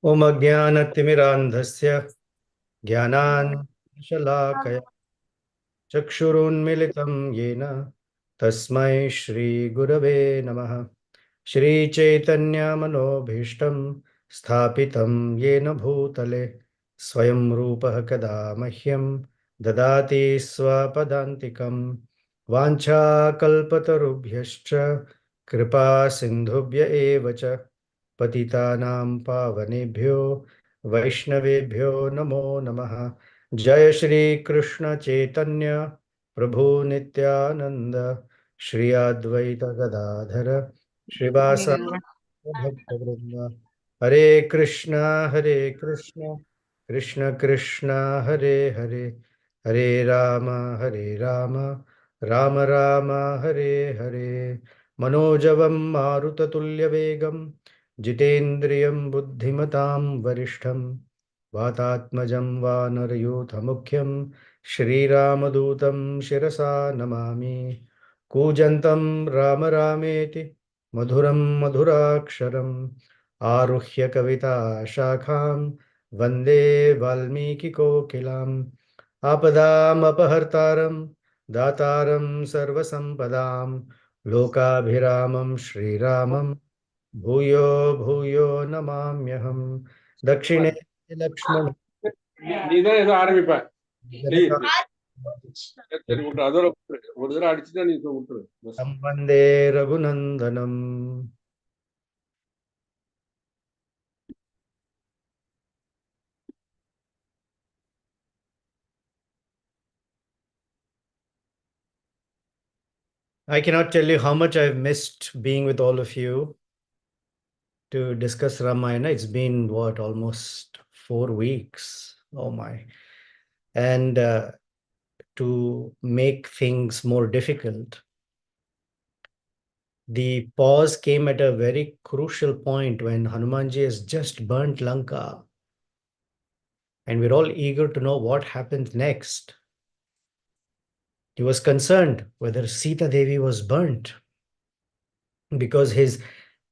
ओम अज्ञानतिमिरान्धस्य ज्ञानाञ्जनशलाकया चक्षुरुन्मिलितं येन तस्मै श्रीगुरवे नमः। श्रीचैतन्यमनोभीष्टं स्थापितं येन भूतले स्वयं रूपः कदा मह्यं ददाति स्वपदान्तिकं। वाञ्छाकल्पतरुभ्यश्च कृपा सिन्धुभ्य एव च पतितानां पावनेभ्यो वैष्णवेभ्यो नमो नमः। जय श्री कृष्ण चैतन्य प्रभु नित्यानंद श्री अद्वैत गदाधर श्रीवासादि भक्तवृंद। हरे हरे कृष्ण कृष्ण कृष्ण हरे हरे, हरे राम राम राम हरे हरे। मनोजवं मारुततुल्यवेगं जितेन्द्रियं बुद्धिमतां वरिष्ठं वातात्मजं वानरयूथमुख्यं श्रीरामदूतं शिरसा नमामि। कूजन्तं राम रामेति मधुरं मधुराक्षरम् आरुह्य कविता शाखां वन्दे वाल्मीकिकोकिलाम्। आपदामपहर्तारं दातारं सर्वसम्पदां लोकाभिरामं श्रीरामं भूयो भूयो नमाम्यहम्। दक्षिणे लक्ष्मण நீதான் ஏதோ ஆரம்பிப்ப ப்ளீஸ் சரி விட்டுரு அதோட ஒரு தடவை அடிச்சுட்டா நீ விட்டுரு वन्दे रघुनन्दनम्। I cannot tell you how much I've missed being with all of you to discuss Ramayana. It's been what, almost 4 weeks. Oh my. And to make things more difficult, the pause came at a very crucial point when Hanumanji has just burnt Lanka. And we're all eager to know what happens next. He was concerned whether Sita Devi was burnt because his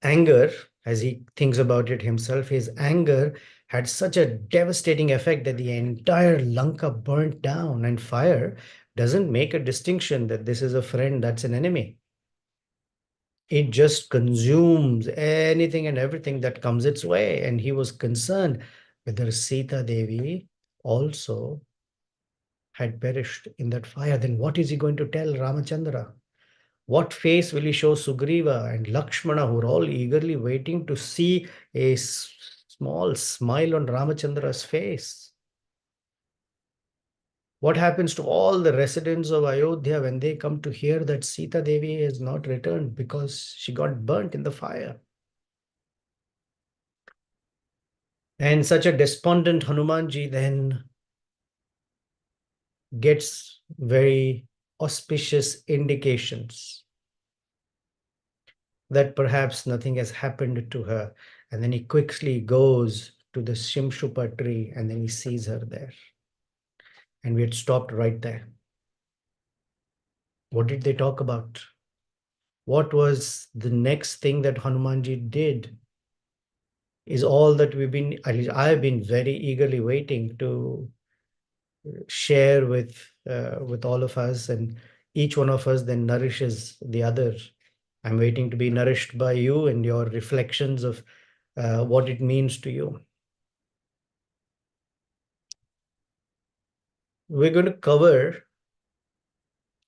anger, as he thinks about it himself, his anger had such a devastating effect that the entire Lanka burnt down, and fire doesn't make a distinction that this is a friend, that's an enemy. It just consumes anything and everything that comes its way. And he was concerned whether Sita Devi also had perished in that fire. Then what is he going to tell Ramachandra? What face will he show Sugriva and Lakshmana, who are all eagerly waiting to see a small smile on Ramachandra's face? What happens to all the residents of Ayodhya when they come to hear that Sita Devi has not returned because she got burnt in the fire? And such a despondent Hanumanji then gets very auspicious indications that perhaps nothing has happened to her. And then he quickly goes to the Shimshupa tree and then he sees her there. And we had stopped right there. What did they talk about? What was the next thing that Hanumanji did? Is all that we've been, at least I've been very eagerly waiting to share with all of us, and each one of us then nourishes the other. I'm waiting to be nourished by you and your reflections of what it means to you. We're going to cover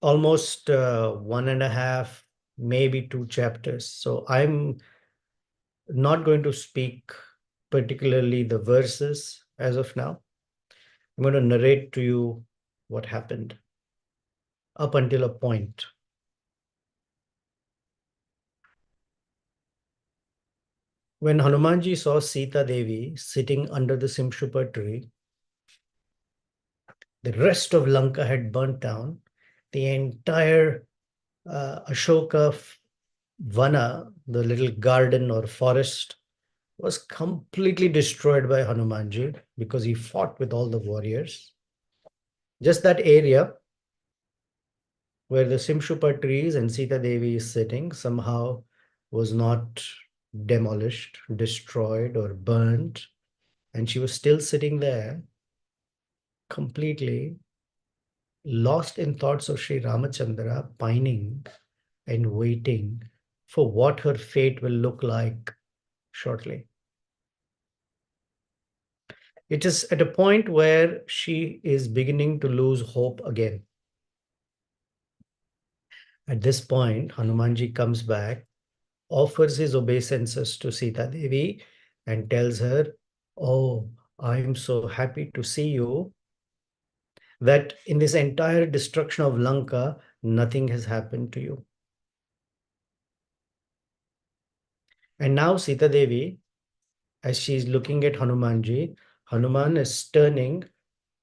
almost 1.5, maybe 2 chapters. So I'm not going to speak particularly the verses as of now. I'm going to narrate to you what happened up until a point. When Hanumanji saw Sita Devi sitting under the Simshupa tree, the rest of Lanka had burnt down. The entire Ashoka Vana, the little garden or forest, was completely destroyed by Hanumanji because he fought with all the warriors. Just that area where the Simshupa trees and Sita Devi is sitting somehow was not demolished, destroyed, or burnt. And she was still sitting there, completely lost in thoughts of Sri Ramachandra, pining and waiting for what her fate will look like shortly. It is at a point where she is beginning to lose hope again. At this point, Hanumanji comes back, offers his obeisances to Sita Devi, and tells her, "Oh, I am so happy to see you that in this entire destruction of Lanka, nothing has happened to you." And now Sita Devi, as she's looking at Hanumanji, Hanuman is turning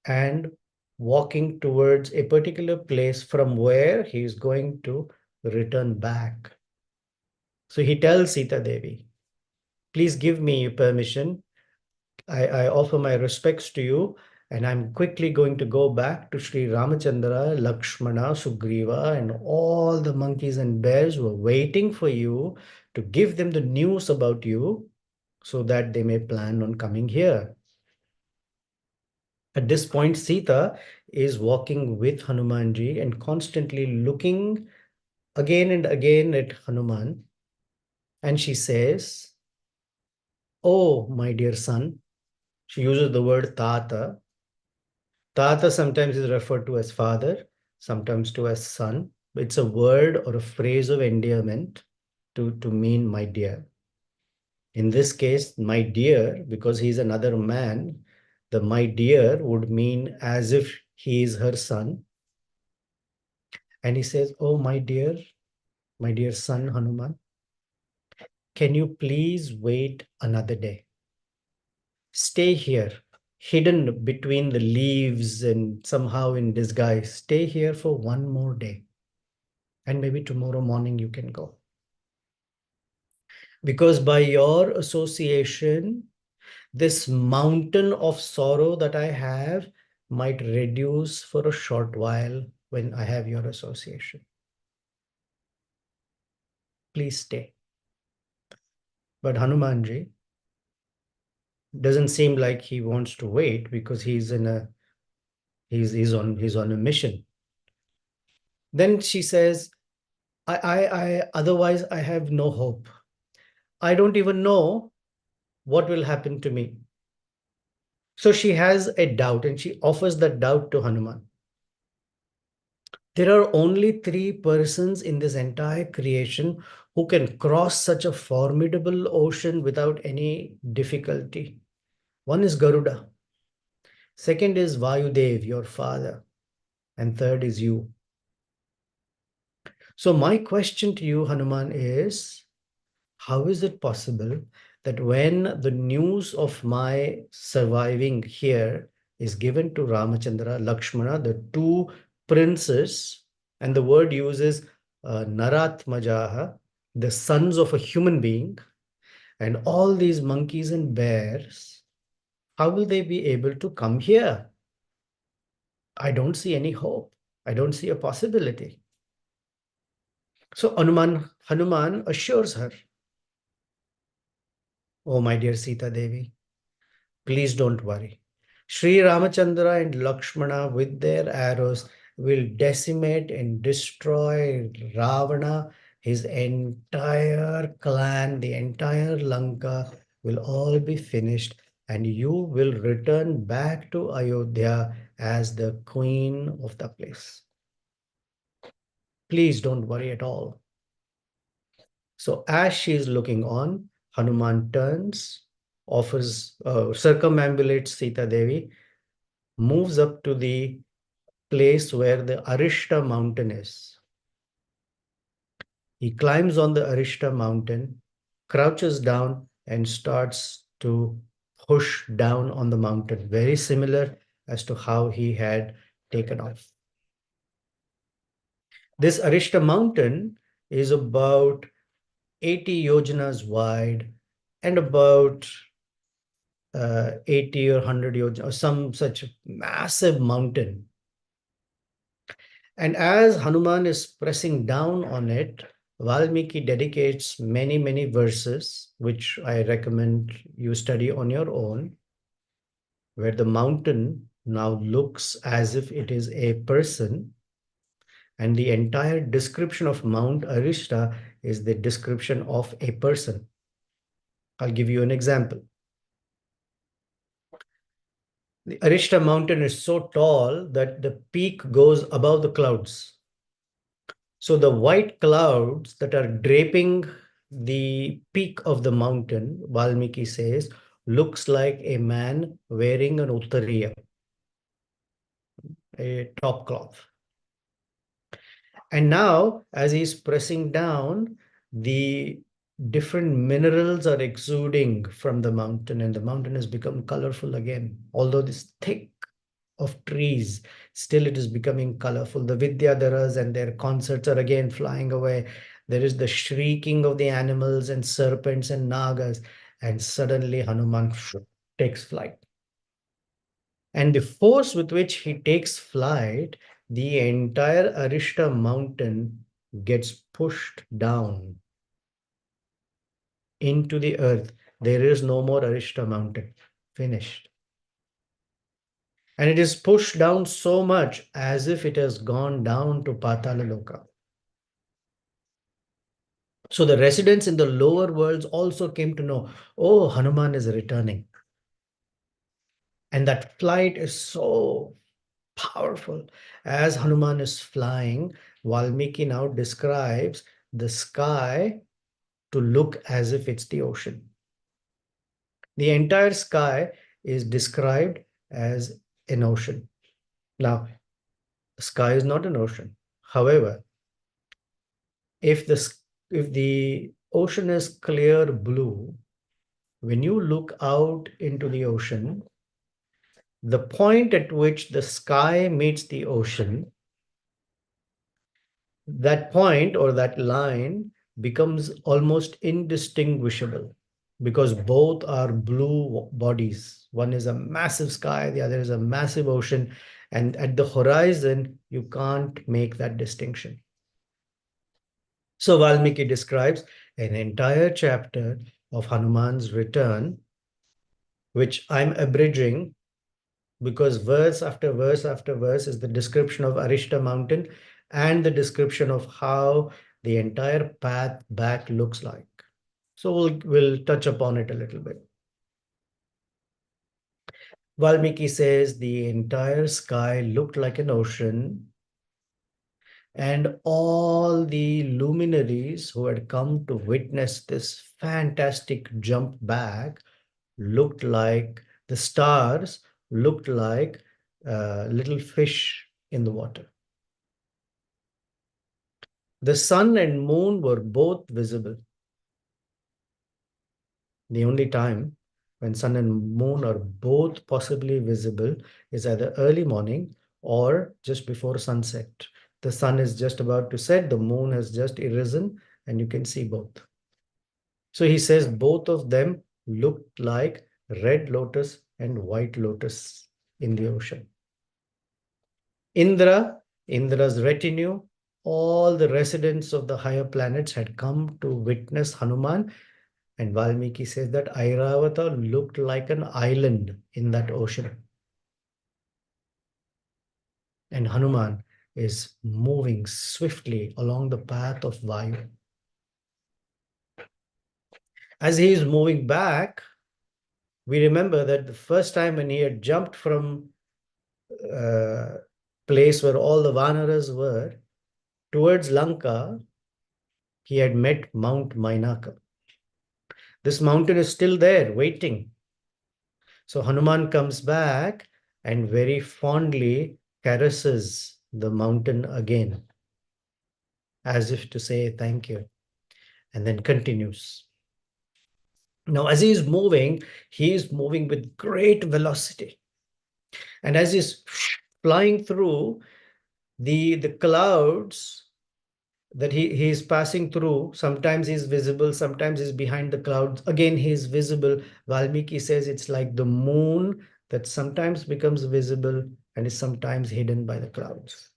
and walking towards a particular place from where he is going to return back. So he tells Sita Devi, "Please give me permission. I offer my respects to you, and I'm quickly going to go back to Sri Ramachandra, Lakshmana, Sugriva, and all the monkeys and bears who are waiting for you to give them the news about you so that they may plan on coming here." At this point, Sita is walking with Hanumanji and constantly looking again and again at Hanuman. And she says, "Oh, my dear son." She uses the word Tata. Tata sometimes is referred to as father, sometimes to as son. It's a word or a phrase of endearment to mean my dear. In this case, my dear, because he's another man, the my dear would mean as if he is her son. And he says, "Oh, my dear son Hanuman, can you please wait another day? Stay here, hidden between the leaves and somehow in disguise. Stay here for one more day. And maybe tomorrow morning you can go. Because by your association, this mountain of sorrow that I have might reduce for a short while when I have your association. Please stay." But Hanumanji doesn't seem like he wants to wait because he's on a mission. Then she says, I otherwise I have no hope. I don't even know what will happen to me." So she has a doubt and she offers that doubt to Hanuman. There are only three persons in this entire creation who can cross such a formidable ocean without any difficulty. One is Garuda. Second is Vayudev, your father. And third is you. So my question to you, Hanuman, is how is it possible that when the news of my surviving here is given to Ramachandra, Lakshmana, the two princes, and the word uses Naratmajaha, the sons of a human being, and all these monkeys and bears, how will they be able to come here? I don't see any hope. I don't see a possibility. So Hanuman assures her, "Oh, my dear Sita Devi, please don't worry. Sri Ramachandra and Lakshmana with their arrows will decimate and destroy Ravana, his entire clan, the entire Lanka will all be finished, and you will return back to Ayodhya as the queen of the place. Please don't worry at all." So as she is looking on, Hanuman turns, circumambulates Sita Devi, moves up to the place where the Arishta mountain is. He climbs on the Arishta mountain, crouches down, and starts to push down on the mountain, very similar as to how he had taken off. This Arishta mountain is about 80 yojanas wide and about 80 or 100 yojanas, or some such massive mountain. And as Hanuman is pressing down on it, Valmiki dedicates many, many verses, which I recommend you study on your own. where the mountain now looks as if it is a person, and the entire description of Mount Arishta is the description of a person. I'll give you an example. The Arishta mountain is so tall that the peak goes above the clouds. So the white clouds that are draping the peak of the mountain, Valmiki says, looks like a man wearing an uttariya, a top cloth. And now, as he's pressing down, the different minerals are exuding from the mountain, and the mountain has become colorful again. Although this thick of trees, still it is becoming colorful. The Vidyadharas and their concerts are again flying away. There is the shrieking of the animals and serpents and nagas, and suddenly Hanuman takes flight. And the force with which he takes flight, the entire Arishta mountain gets pushed down into the earth. There is no more Arishta mountain. Finished. And it is pushed down so much as if it has gone down to Patala Loka. So the residents in the lower worlds also came to know, oh, Hanuman is returning. And that flight is so powerful. As Hanuman is flying, Valmiki now describes the sky to look as if it's the ocean. The entire sky is described as an ocean. Now, the sky is not an ocean. However, if the ocean is clear blue, when you look out into the ocean, the point at which the sky meets the ocean, that point or that line becomes almost indistinguishable because both are blue bodies. One is a massive sky, the other is a massive ocean. And at the horizon, you can't make that distinction. So Valmiki describes an entire chapter of Hanuman's return, which I'm abridging because verse after verse after verse is the description of Arishta mountain and the description of how the entire path back looks like. So we'll touch upon it a little bit. Valmiki says the entire sky looked like an ocean, and all the luminaries who had come to witness this fantastic jump back looked like the stars, looked like little fish in the water. The sun and moon were both visible. The only time when sun and moon are both possibly visible is either early morning or just before sunset. The sun is just about to set, the moon has just arisen, and you can see both. So he says both of them looked like red lotus and white lotus in the ocean. Indra's retinue, all the residents of the higher planets had come to witness Hanuman, and Valmiki says that Airavata looked like an island in that ocean. And Hanuman is moving swiftly along the path of Vayu. As he is moving back, we remember that the first time when he had jumped from place where all the Vanaras were towards Lanka, he had met Mount Mainaka. This mountain is still there waiting. So Hanuman comes back and very fondly caresses the mountain again, as if to say thank you, and then continues. Now, as he is moving with great velocity. And as he's flying through the clouds that he is passing through, sometimes he's visible, sometimes he's behind the clouds. Again, he's visible. Valmiki says it's like the moon that sometimes becomes visible and is sometimes hidden by the clouds.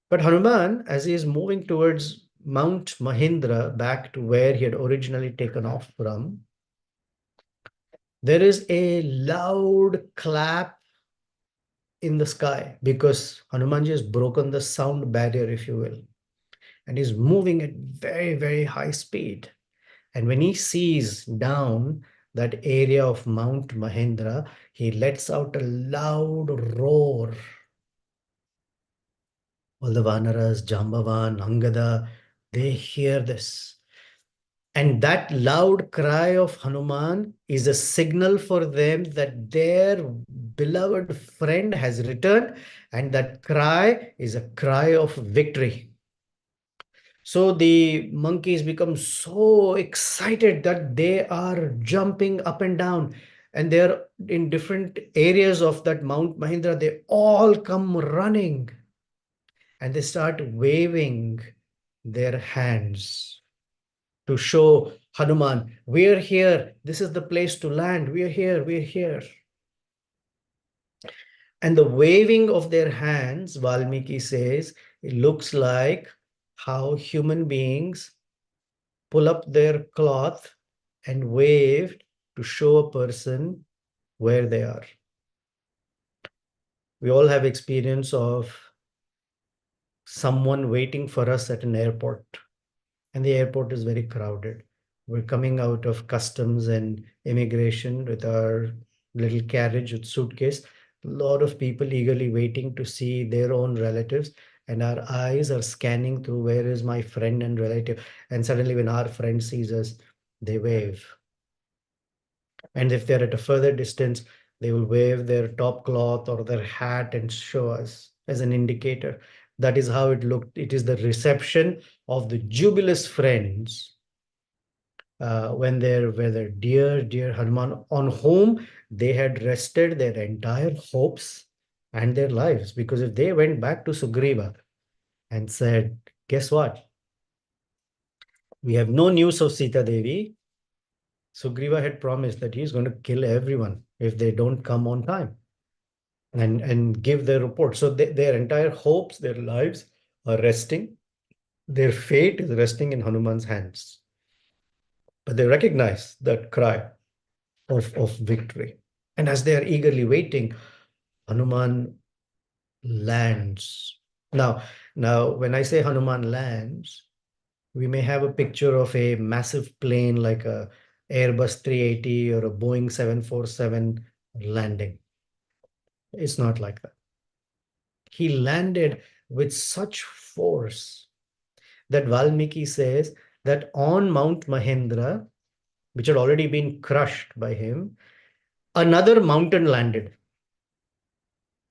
But Hanuman, as he is moving towards Mount Mahindra, back to where he had originally taken off from, There is a loud clap in the sky because Hanumanji has broken the sound barrier, if you will, and is moving at very, very high speed. And when he sees down that area of Mount Mahendra, he lets out a loud roar. All the Vanaras, Jambavan, Angada, they hear this. And that loud cry of Hanuman is a signal for them that their beloved friend has returned, and that cry is a cry of victory. So the monkeys become so excited that they are jumping up and down, and they're in different areas of that Mount Mahindra. They all come running and they start waving their hands to show Hanuman, we're here. This is the place to land. We're here. We're here. And the waving of their hands, Valmiki says, it looks like how human beings pull up their cloth and wave to show a person where they are. We all have experience of someone waiting for us at an airport, and the airport is very crowded. We're coming out of customs and immigration with our little carriage with suitcase. A lot of people eagerly waiting to see their own relatives, and our eyes are scanning through where is my friend and relative. And suddenly, when our friend sees us, they wave. And if they're at a further distance, they will wave their top cloth or their hat and show us as an indicator. That is how it looked. It is the reception of the jubilous friends when they're whether dear Hanuman, on whom they had rested their entire hopes and their lives. Because if they went back to Sugriva and said, guess what? We have no news of Sita Devi. Sugriva had promised that he's going to kill everyone if they don't come on time and give their report. So their entire hopes, their lives are resting. Their fate is resting in Hanuman's hands. But they recognize that cry of victory. And as they are eagerly waiting, Hanuman lands. Now, when I say Hanuman lands, we may have a picture of a massive plane like a Airbus 380 or a Boeing 747 landing. It's not like that. He landed with such force that Valmiki says that on Mount Mahendra, which had already been crushed by him, another mountain landed.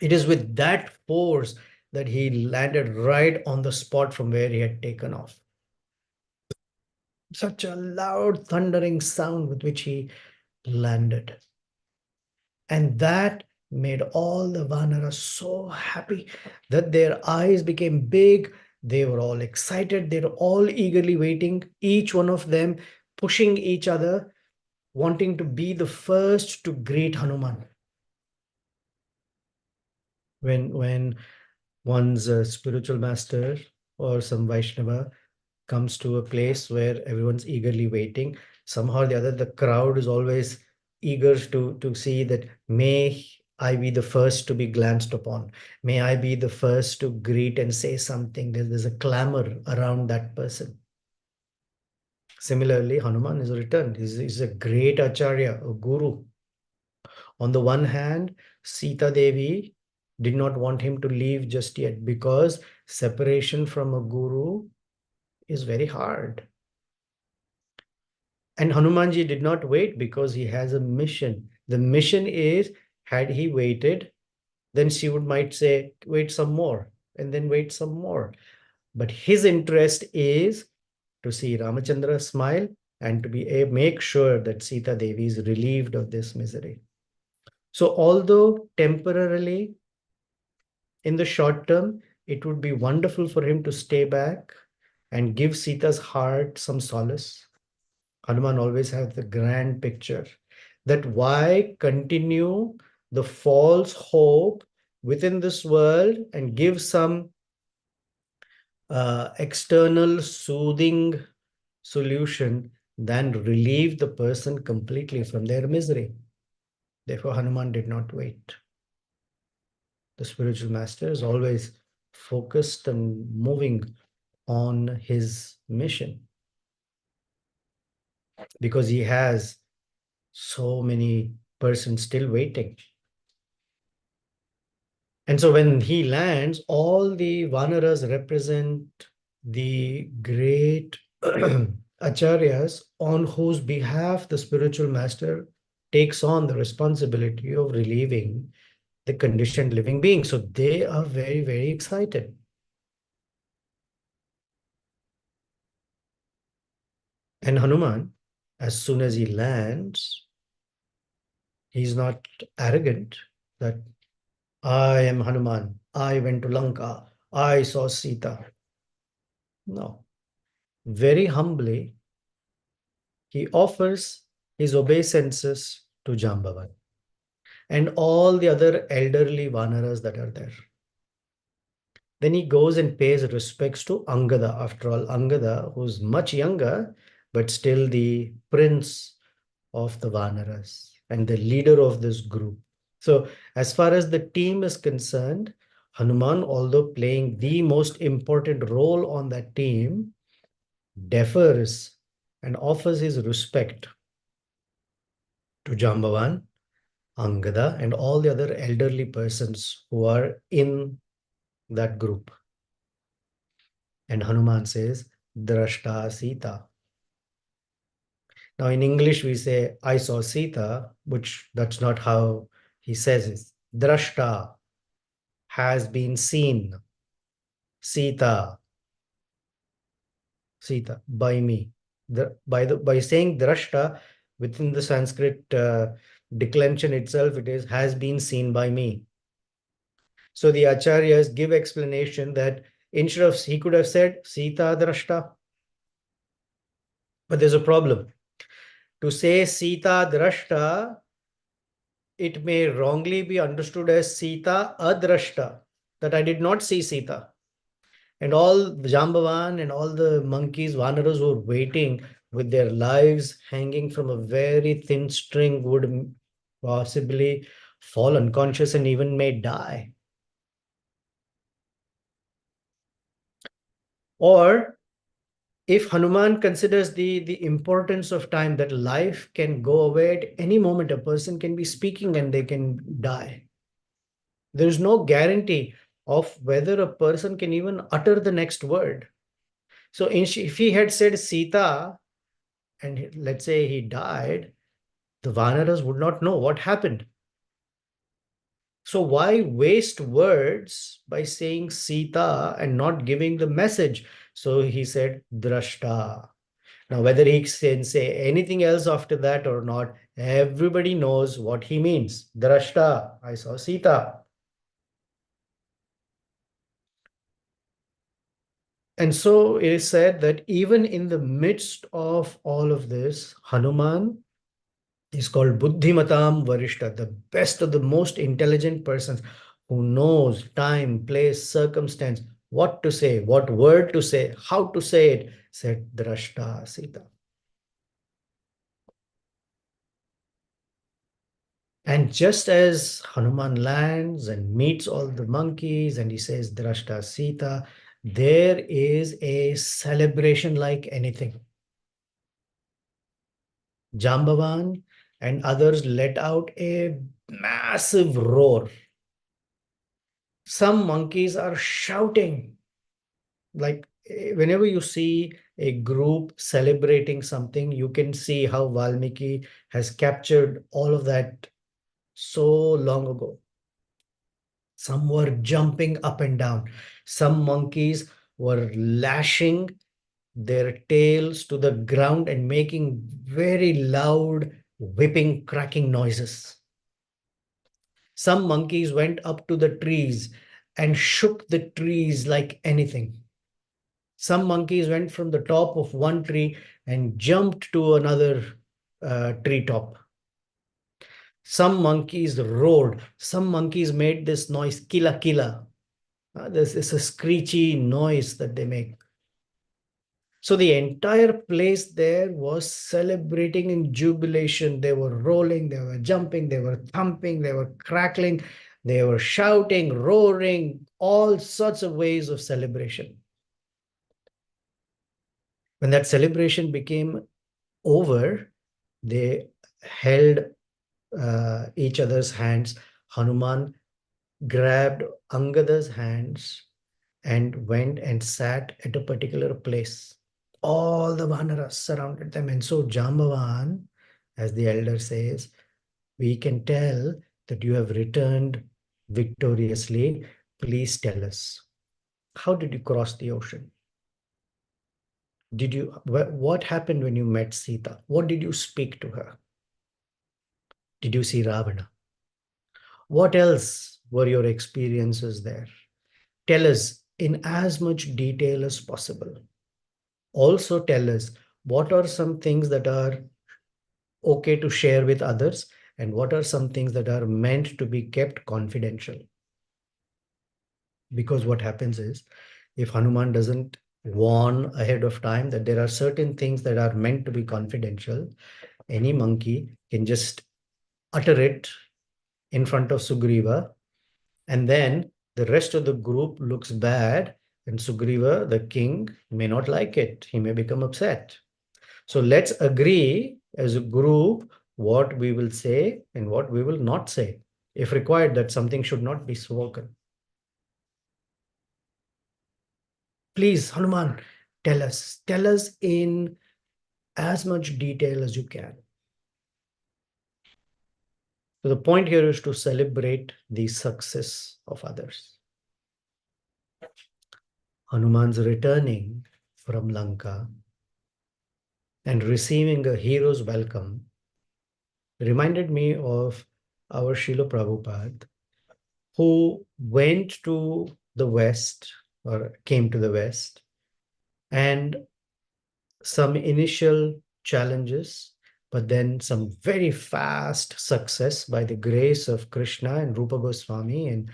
It is with that force that he landed right on the spot from where he had taken off. Such a loud, thundering sound with which he landed. And that made all the Vanaras so happy that their eyes became big. They were all excited. They were all eagerly waiting, each one of them pushing each other, wanting to be the first to greet Hanuman. When one's spiritual master or some Vaishnava comes to a place where everyone's eagerly waiting, somehow or the other, the crowd is always eager to see that may I be the first to be glanced upon. May I be the first to greet and say something. There's a clamor around that person. Similarly, Hanuman is returned. He's a great acharya, a guru. On the one hand, Sita Devi did not want him to leave just yet because separation from a guru is very hard. And Hanumanji did not wait because he has a mission. The mission is, had he waited, then she would might say, wait some more, and then wait some more. But his interest is to see Ramachandra smile and to make sure that Sita Devi is relieved of this misery. So although temporarily, in the short term, it would be wonderful for him to stay back and give Sita's heart some solace. Hanuman always has the grand picture that why continue the false hope within this world and give some external soothing solution than relieve the person completely from their misery. Therefore, Hanuman did not wait. The spiritual master is always focused and moving on his mission because he has so many persons still waiting. And so when he lands, all the Vanaras represent the great acharyas on whose behalf the spiritual master takes on the responsibility of relieving the conditioned living being. So they are very, very excited. And Hanuman, as soon as he lands, he's not arrogant that I am Hanuman, I went to Lanka, I saw Sita. No. Very humbly, he offers his obeisances to Jambavan and all the other elderly Vanaras that are there. Then he goes and pays respects to Angada. After all, Angada, who's much younger, but still the prince of the Vanaras and the leader of this group. So, as far as the team is concerned, Hanuman, although playing the most important role on that team, defers and offers his respect to Jambavan, Angada, and all the other elderly persons who are in that group. And Hanuman says, Drashta Sita. Now, in English, we say, I saw Sita, which that's not how he says it. Drashta has been seen. Sita, Sita, by me. By saying Drashta, within the Sanskrit declension itself, it is has been seen by me. So the acharyas give explanation that instead of he could have said Sita Drashta, but there's a problem. To say Sita Drashta, it may wrongly be understood as Sita Adrashta, that I did not see Sita. And all Jambavan and all the monkeys, Vanaras who were waiting with their lives hanging from a very thin string would possibly fall unconscious and even may die. Or if Hanuman considers the importance of time, that life can go away at any moment, a person can be speaking and they can die. There is no guarantee of whether a person can even utter the next word. So if he had said Sita and let's say he died, the Vanaras would not know what happened. So why waste words by saying Sita and not giving the message? So he said Drashta. Now, whether he can say anything else after that or not, everybody knows what he means. Drashta, I saw Sita. And so it is said that even in the midst of all of this, Hanuman is called Buddhimatam Varishta, the best of the most intelligent persons who knows time, place, circumstance, what to say, what word to say, how to say it, said Drashta Sita. And just as Hanuman lands and meets all the monkeys and he says Drashta Sita, there is a celebration like anything. Jambavan and others let out a massive roar. Some monkeys are shouting. Like whenever you see a group celebrating something, you can see how Valmiki has captured all of that so long ago. Some were jumping up and down. Some monkeys were lashing their tails to the ground and making very loud whipping, cracking noises. Some monkeys went up to the trees and shook the trees like anything. Some monkeys went from the top of one tree and jumped to another tree top. Some monkeys roared. Some monkeys made this noise, killa killa. This is a screechy noise that they make. So the entire place there was celebrating in jubilation. They were rolling, they were jumping, they were thumping, they were crackling, they were shouting, roaring, all sorts of ways of celebration. When that celebration became over, they held each other's hands. Hanuman grabbed Angada's hands and went and sat at a particular place. All the Vanaras surrounded them. And so Jambavan, as the elder says, we can tell that you have returned victoriously. Please tell us, how did you cross the ocean? What happened when you met Sita? What did you speak to her? Did you see Ravana? What else were your experiences there? Tell us in as much detail as possible. Also tell us what are some things that are okay to share with others and what are some things that are meant to be kept confidential. Because what happens is, if Hanuman doesn't warn ahead of time that there are certain things that are meant to be confidential, any monkey can just utter it in front of Sugriva, and then the rest of the group looks bad, and Sugriva, the king, may not like it. He may become upset. So let's agree as a group what we will say and what we will not say. If required, that something should not be spoken. Please, Hanuman, tell us in as much detail as you can. So the point here is to celebrate the success of others. Hanuman's returning from Lanka and receiving a hero's welcome reminded me of our Srila Prabhupada, who went to the West or came to the West, and some initial challenges, but then some very fast success by the grace of Krishna and Rupa Goswami and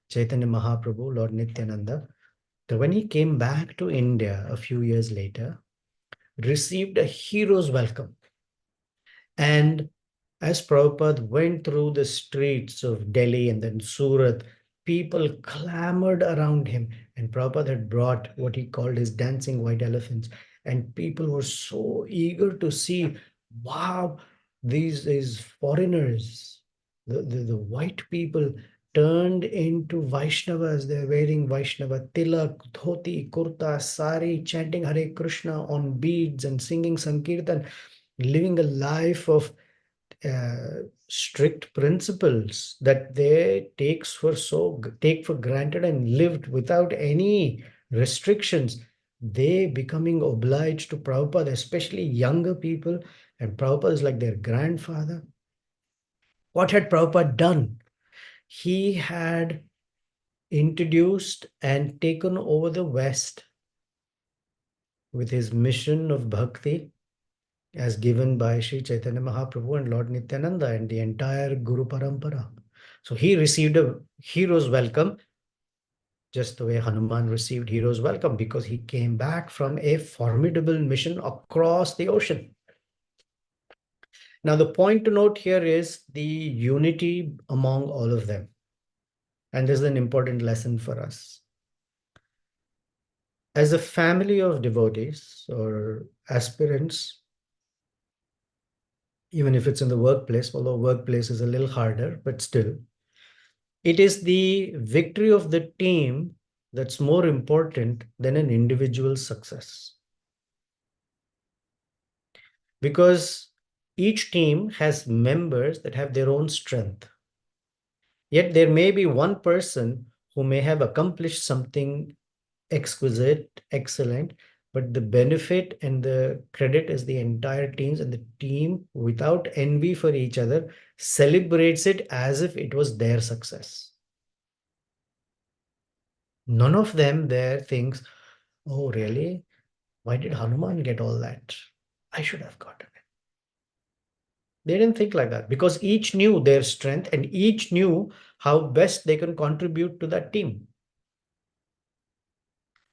Chaitanya Mahaprabhu, Lord Nityananda. So when he came back to India a few years later, received a hero's welcome. And as Prabhupada went through the streets of Delhi and then Surat, people clamored around him. And Prabhupada had brought what he called his dancing white elephants. And people were so eager to see, wow, these foreigners, the white people turned into Vaishnavas. They're wearing Vaishnava tilak, dhoti, kurta, sari, chanting Hare Krishna on beads and singing Sankirtan, living a life of strict principles that they take for granted and lived without any restrictions. They becoming obliged to Prabhupada, especially younger people, and Prabhupada is like their grandfather. What had Prabhupada done? He had introduced and taken over the West with his mission of bhakti, as given by Sri Chaitanya Mahaprabhu and Lord Nityananda and the entire Guru Parampara. So he received a hero's welcome, just the way Hanuman received hero's welcome, because he came back from a formidable mission across the ocean. Now, the point to note here is the unity among all of them. And this is an important lesson for us. As a family of devotees or aspirants, even if it's in the workplace, although workplace is a little harder, but still, it is the victory of the team that's more important than an individual success. Because each team has members that have their own strength. Yet there may be one person who may have accomplished something exquisite, excellent, but the benefit and the credit is the entire team's, and the team, without envy for each other, celebrates it as if it was their success. None of them there thinks, oh, really? Why did Hanuman get all that? I should have gotten it. They didn't think like that, because each knew their strength and each knew how best they can contribute to that team.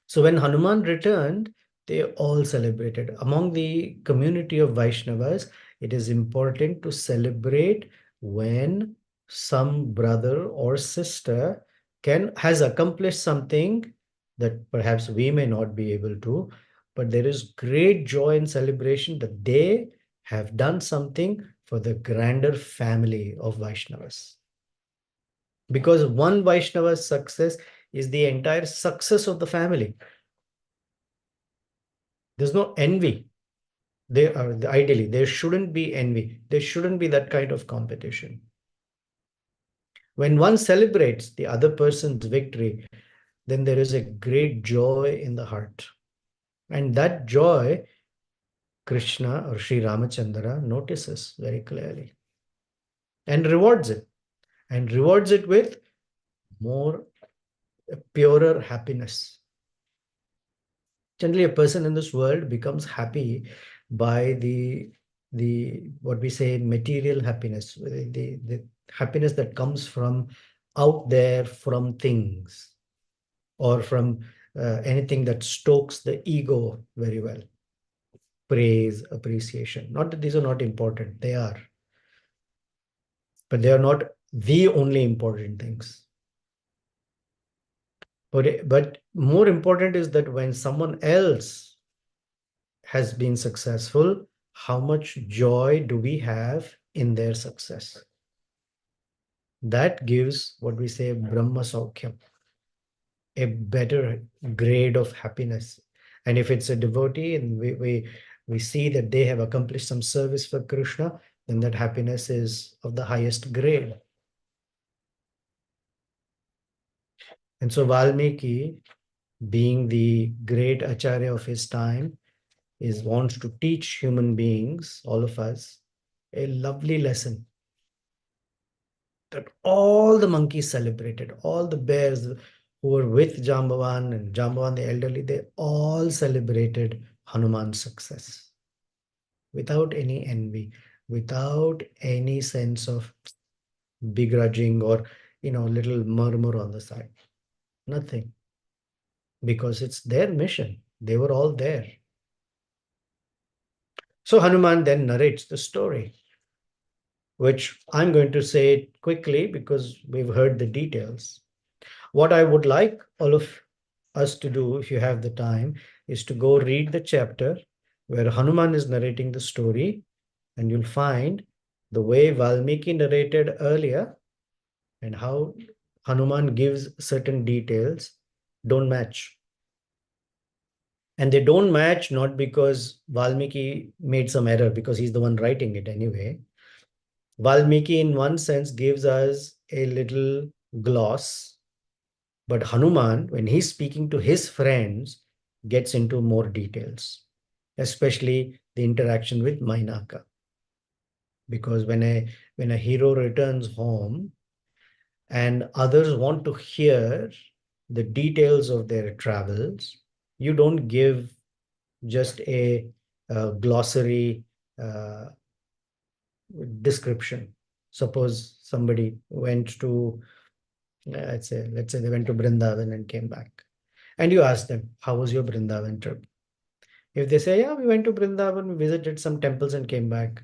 So when Hanuman returned, They all celebrated. Among the community of Vaishnavas, it is important to celebrate when some brother or sister has accomplished something that perhaps we may not be able to, but there is great joy and celebration that they have done something for the grander family of Vaishnavas. Because one Vaishnava's success is the entire success of the family. There's no envy. Ideally, there shouldn't be envy. There shouldn't be that kind of competition. When one celebrates the other person's victory, then there is a great joy in the heart. And that joy, Krishna or Sri Ramachandra notices very clearly and rewards it. And rewards it with more purer happiness. Generally, a person in this world becomes happy by the what we say material happiness, the happiness that comes from out there, from things, or from anything that stokes the ego very well. Praise, appreciation. Not that these are not important, they are, but they are not the only important things. But more important is that when someone else has been successful, how much joy do we have in their success? That gives what we say Brahma Saukyam, a better grade of happiness. And if it's a devotee and we see that they have accomplished some service for Krishna, then that happiness is of the highest grade. And so Valmiki, being the great Acharya of his time, wants to teach human beings, all of us, a lovely lesson that all the monkeys celebrated, all the bears who were with Jambavan and Jambavan the elderly, they all celebrated Hanuman's success without any envy, without any sense of begrudging or little murmur on the side. Nothing. Because it's their mission. They were all there. So Hanuman then narrates the story, which I'm going to say quickly because we've heard the details. What I would like all of us to do, if you have the time, is to go read the chapter where Hanuman is narrating the story, and you'll find the way Valmiki narrated earlier and how Hanuman gives certain details don't match. And they don't match not because Valmiki made some error, because he's the one writing it anyway. Valmiki, in one sense, gives us a little gloss, but Hanuman, when he's speaking to his friends, gets into more details, especially the interaction with Mainaka. Because when a hero returns home and others want to hear the details of their travels, you don't give just a glossary description. Suppose somebody went to, let's say they went to Brindavan and came back. And you ask them, how was your Brindavan trip? If they say, yeah, we went to Brindavan, we visited some temples and came back.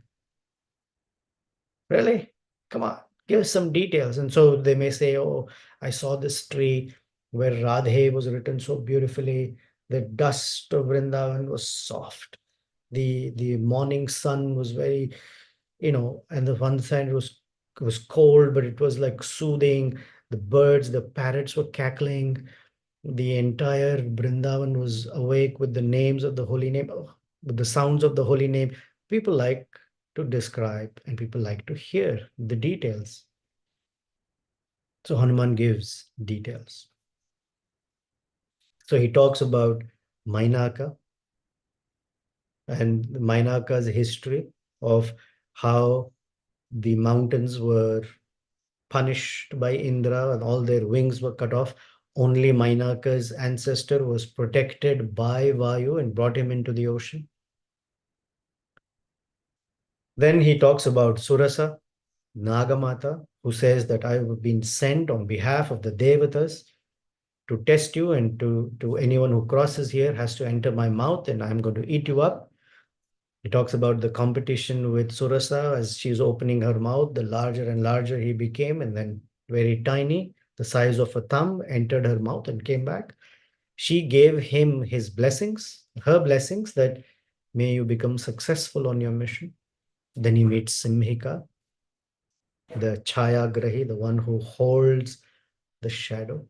Really? Come on, give some details. And so they may say, oh, I saw this tree where Radhe was written so beautifully. The dust of Vrindavan was soft. The morning sun was very, and the one side was cold, but it was like soothing. The birds, the parrots were cackling. The entire Brindavan was awake with the names of the holy name, with the sounds of the holy name. People like to describe and people like to hear the details. So Hanuman gives details. So he talks about Mainaka and Mainaka's history of how the mountains were punished by Indra and all their wings were cut off. Only Mainaka's ancestor was protected by Vayu and brought him into the ocean. Then he talks about Surasa, Nagamata, who says that I have been sent on behalf of the Devatas to test you, and to anyone who crosses here has to enter my mouth, and I'm going to eat you up. He talks about the competition with Surasa. As she's opening her mouth, the larger and larger he became, and then very tiny, the size of a thumb, entered her mouth and came back. She gave him his blessings, her blessings, that may you become successful on your mission. Then he meets Simhika, the Chayagrahi, the one who holds the shadow.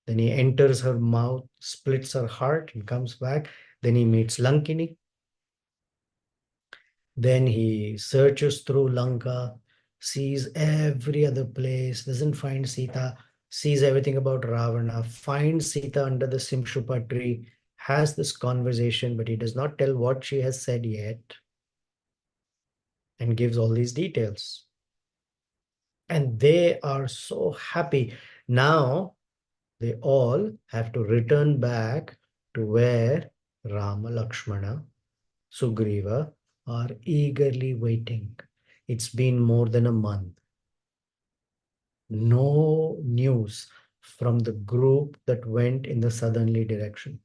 Then he enters her mouth, splits her heart, and comes back. Then he meets Lankini. Then he searches through Lanka, sees every other place, doesn't find Sita, sees everything about Ravana, finds Sita under the Simshupa tree, has this conversation, but he does not tell what she has said yet, and gives all these details. And they are so happy. Now they all have to return back to where Rama, Lakshmana, Sugriva are eagerly waiting. It's been more than a month. No news from the group that went in the southerly direction.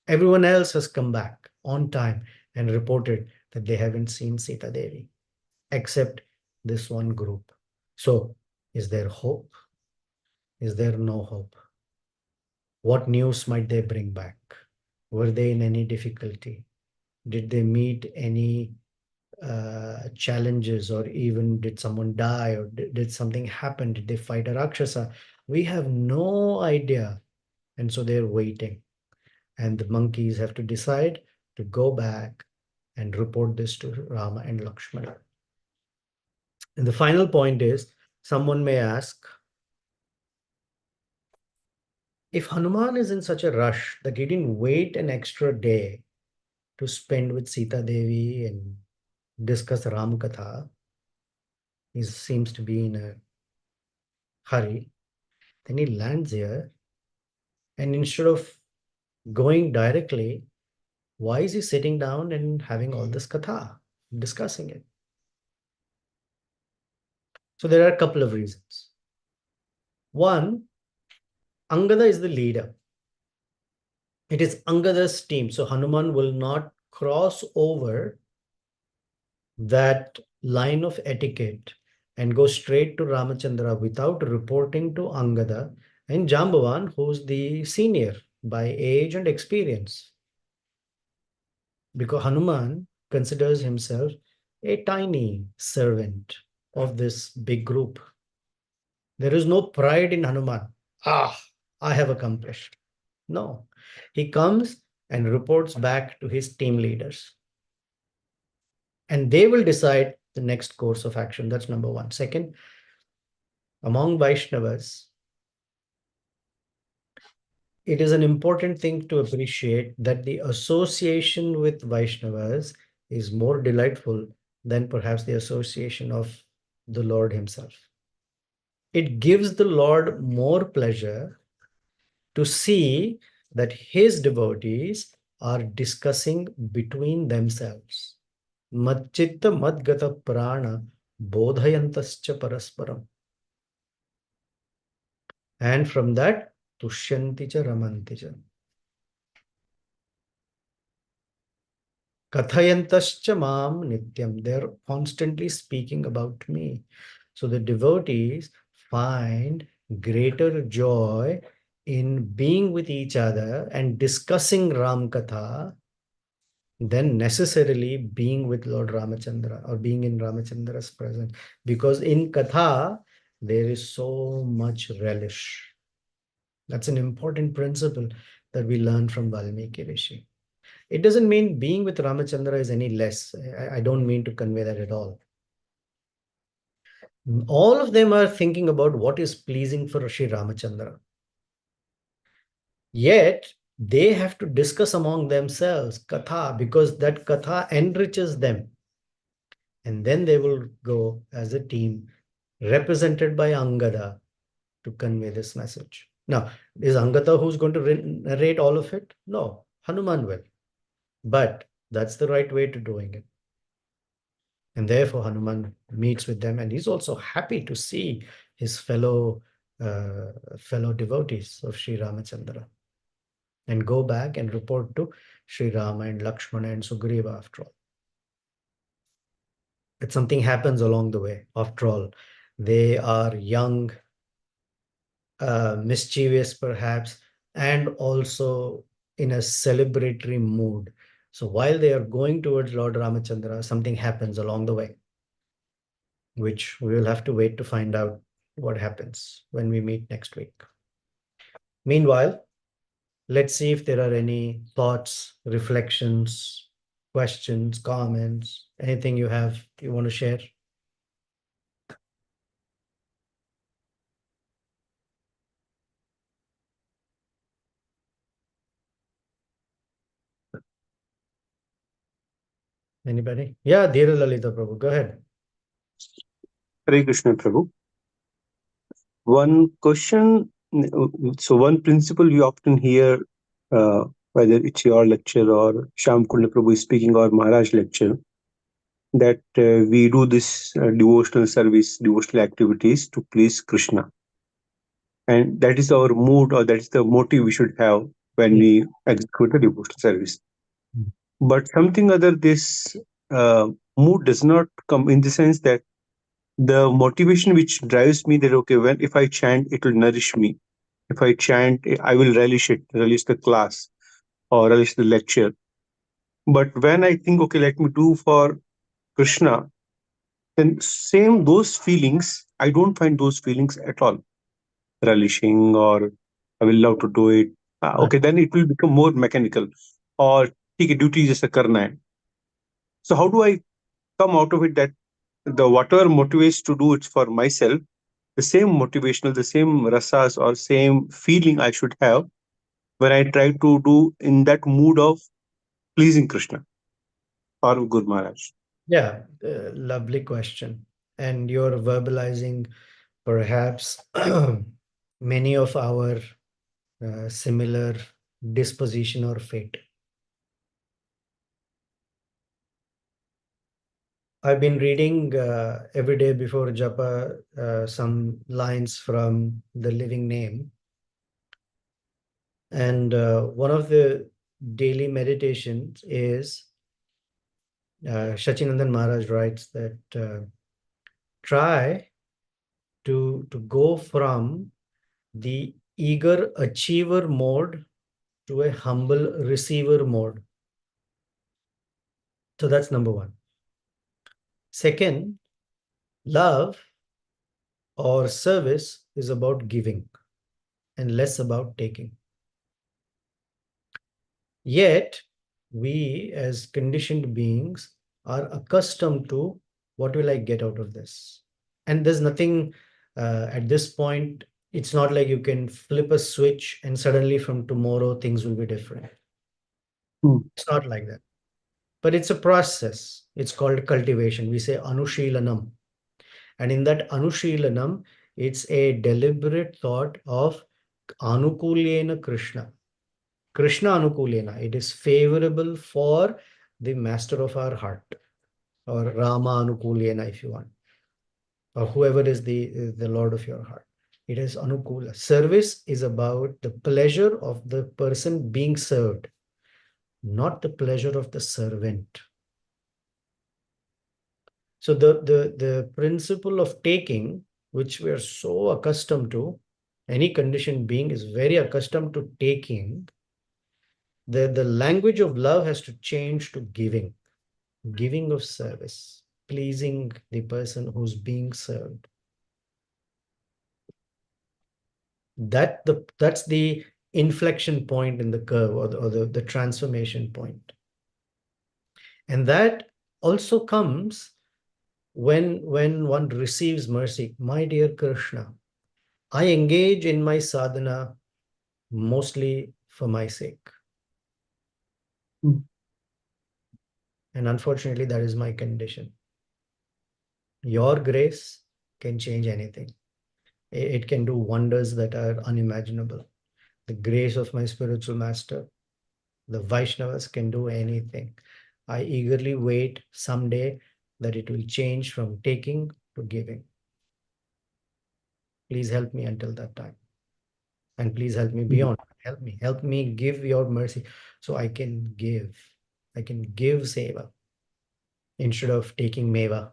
Everyone else has come back on time and reported that they haven't seen Sita Devi, except this one group. So, is there hope? Is there no hope? What news might they bring back? Were they in any difficulty? Did they meet any challenges, or even did someone die, or did something happen? Did they fight a Rakshasa? We have no idea. And so they're waiting. And the monkeys have to decide to go back and report this to Rama and Lakshmana. And the final point is, someone may ask, if Hanuman is in such a rush that he didn't wait an extra day to spend with Sita Devi and discuss Ram Katha, he seems to be in a hurry. Then he lands here, and instead of going directly, why is he sitting down and having all this katha, discussing it? So there are a couple of reasons. One, Angada is the leader. It is Angada's team. So Hanuman will not cross over that line of etiquette and go straight to Ramachandra without reporting to Angada and Jambavan, who's the senior by age and experience. Because Hanuman considers himself a tiny servant of this big group. There is no pride in Hanuman. I have accomplished. No, he comes and reports back to his team leaders. And they will decide the next course of action. That's number one. Second, among Vaishnavas, it is an important thing to appreciate that the association with Vaishnavas is more delightful than perhaps the association of the Lord himself. It gives the Lord more pleasure to see that his devotees are discussing between themselves. Madchitta madgata prana bodhayantascha parasparam. And from that, tushyanti cha ramanti cha. Kathayantascha mam nityam. They're constantly speaking about me. So the devotees find greater joy in being with each other and discussing Ram Katha than necessarily being with Lord Ramachandra or being in Ramachandra's presence. Because in Katha, there is so much relish. That's an important principle that we learn from Valmiki Rishi. It doesn't mean being with Ramachandra is any less. I don't mean to convey that at all. All of them are thinking about what is pleasing for Sri Ramachandra. Yet, they have to discuss among themselves katha, because that katha enriches them. And then they will go as a team represented by Angada to convey this message. Now, is Angada who's going to narrate all of it? No, Hanuman will. But that's the right way to doing it. And therefore, Hanuman meets with them, and he's also happy to see his fellow fellow devotees of Sri Ramachandra and go back and report to Sri Rama and Lakshmana and Sugriva after all. But something happens along the way. After all, they are young, mischievous perhaps, and also in a celebratory mood. So while they are going towards Lord Ramachandra, something happens along the way, which we will have to wait to find out what happens when we meet next week. Meanwhile, let's see if there are any thoughts, reflections, questions, comments, anything you want to share. Anybody? Yeah, Dhira Lalita Prabhu, go ahead. Hare Krishna Prabhu. One question, so one principle we often hear, whether it's your lecture or Shyam Kunda Prabhu is speaking or Maharaj lecture, that we do this devotional service, devotional activities to please Krishna. And that is our mood, or that is the motive we should have when we execute the devotional service. Mm. But something other, this mood does not come in the sense that the motivation which drives me, that okay, when if I chant, it will nourish me. If I chant, I will relish it, relish the class or relish the lecture. But when I think, okay, let me do for Krishna, then same those feelings, I don't find those feelings at all relishing, or I will love to do it. Okay, then it will become more mechanical, or ठीक है, duty जैसा करना है. So how do I come out of it that the whatever motivates to do it for myself, the same motivational, the same rasas or same feeling I should have when I try to do in that mood of pleasing Krishna or Guru Maharaj? Yeah, lovely question. And you're verbalizing perhaps many of our similar disposition or fate. I've been reading every day before japa some lines from the living name. And one of the daily meditations is Shachinandan Maharaj writes that try to go from the eager achiever mode to a humble receiver mode. So that's number one. Second, love or service is about giving and less about taking. Yet, we as conditioned beings are accustomed to what will I get out of this? And there's nothing at this point, it's not like you can flip a switch and suddenly from tomorrow things will be different. It's not like that. But it's a process. It's called cultivation. We say anushilanam. And in that anushilanam, it's a deliberate thought of anukulyena Krishna. Krishna anukulyena. It is favorable for the master of our heart, or Rama anukulyena if you want, or whoever is the Lord of your heart. It is anukula. Service is about the pleasure of the person being served, not the pleasure of the servant. So the principle of taking, which we are so accustomed to, any conditioned being is very accustomed to taking. The language of love has to change to giving of service, pleasing the person who's being served. That's the inflection point in the curve, or the transformation point. And that also comes when one receives mercy. My dear Krishna, I engage in my sadhana mostly for my sake. And unfortunately, that is my condition. Your grace can change anything. It can do wonders that are unimaginable. The grace of my spiritual master, the Vaishnavas, can do anything. I eagerly wait someday that it will change from taking to giving. Please help me until that time. And please help me beyond. Help me give your mercy so I can give. I can give seva instead of taking meva.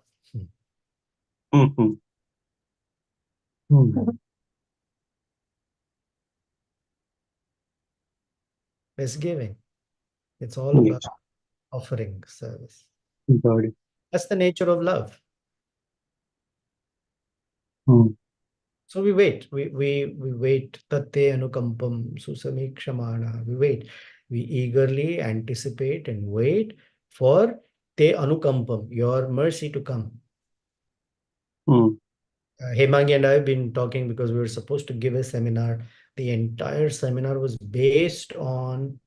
Mhm. Mhm. It's giving. It's all about Yes, offering service. got it. That's the nature of love. Mm. So we wait. We wait. Tate anukampam susamekshamana. We wait. We eagerly anticipate and wait for te anukampam, your mercy to come. Mm. Hemangi and I have been talking because we were supposed to give a seminar. The entire seminar was based on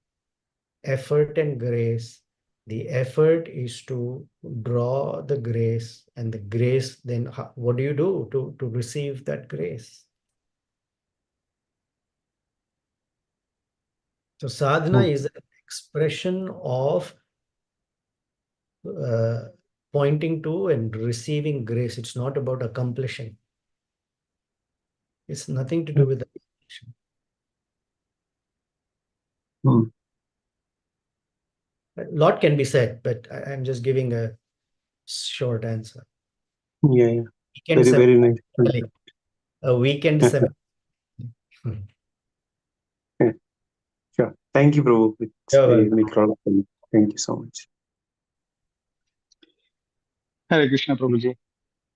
effort and grace. The effort is to draw the grace, and the grace, then what do you do to receive that grace? So sadhana Mm. is an expression of uh, pointing to and receiving grace. It's not about accomplishing. It's nothing to do with accomplishing. Mm. A lot can be said, but I'm just giving a short answer. Yeah, yeah. Weekend Very, seminar, very nice concept. a weekend seminar. Yeah, sure. Thank you, Prabhu. It's You're very welcome. make a lot of sense. Thank you so much. Hare Krishna, Prabhuji.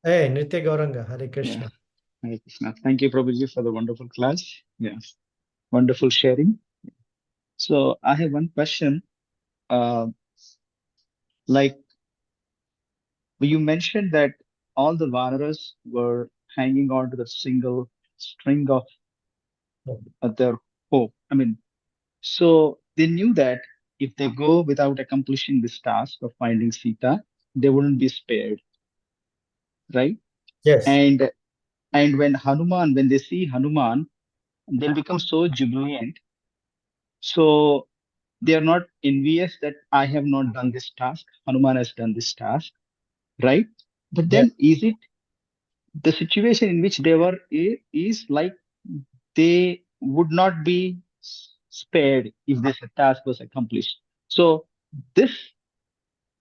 Hey, Nitya Gauranga, Hare Yeah, Krishna. Hare Krishna. Thank you, Prabhuji, for the wonderful class. Yes, wonderful sharing. So I have one question. Uh, like you mentioned that all the Vanaras were hanging on to the single string of their hope. I mean, so they knew that if they go without accomplishing this task of finding Sita, they wouldn't be spared, right? Yes. And when Hanuman, when they see Hanuman, they'll become so jubilant. So they are not envious that I have not done this task. Hanuman has done this task, right? But Yes. then is it the situation in which they were is like they would not be spared if this task was accomplished. So this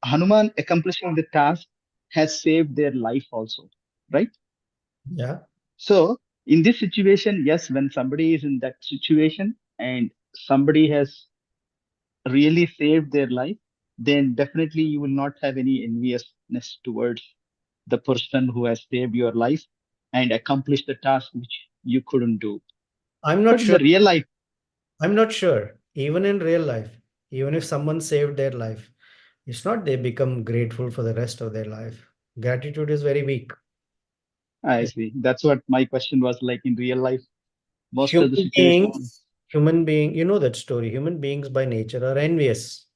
Hanuman accomplishing the task has saved their life also, right? Yeah. So in this situation, yes, when somebody is in that situation and somebody has really saved their life, then definitely you will not have any enviousness towards the person who has saved your life and accomplished the task which you couldn't do. I'm not But in sure. the real life, I'm not sure. Even in real life, even if someone saved their life, it's not they become grateful for the rest of their life. Gratitude is very weak. I see. That's what my question was like in real life. Most of the Human situation. beings, you know that story. Human beings by nature are envious.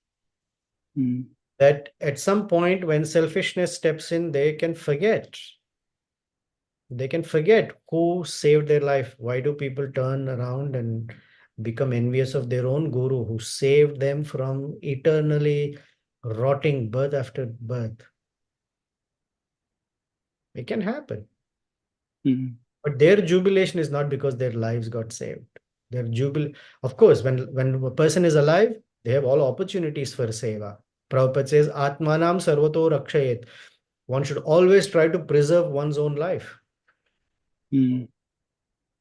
Hmm, That at some point when selfishness steps in, they can forget. They can forget who saved their life. Why do people turn around and become envious of their own guru who saved them from eternally rotting birth after birth? It can happen. hmm, But their jubilation is not because their lives got saved. Their of course, when a person is alive, they have all opportunities for seva. Prabhupada says, Atmanam sarvato rakshayet. One should always try to preserve one's own life. hmm,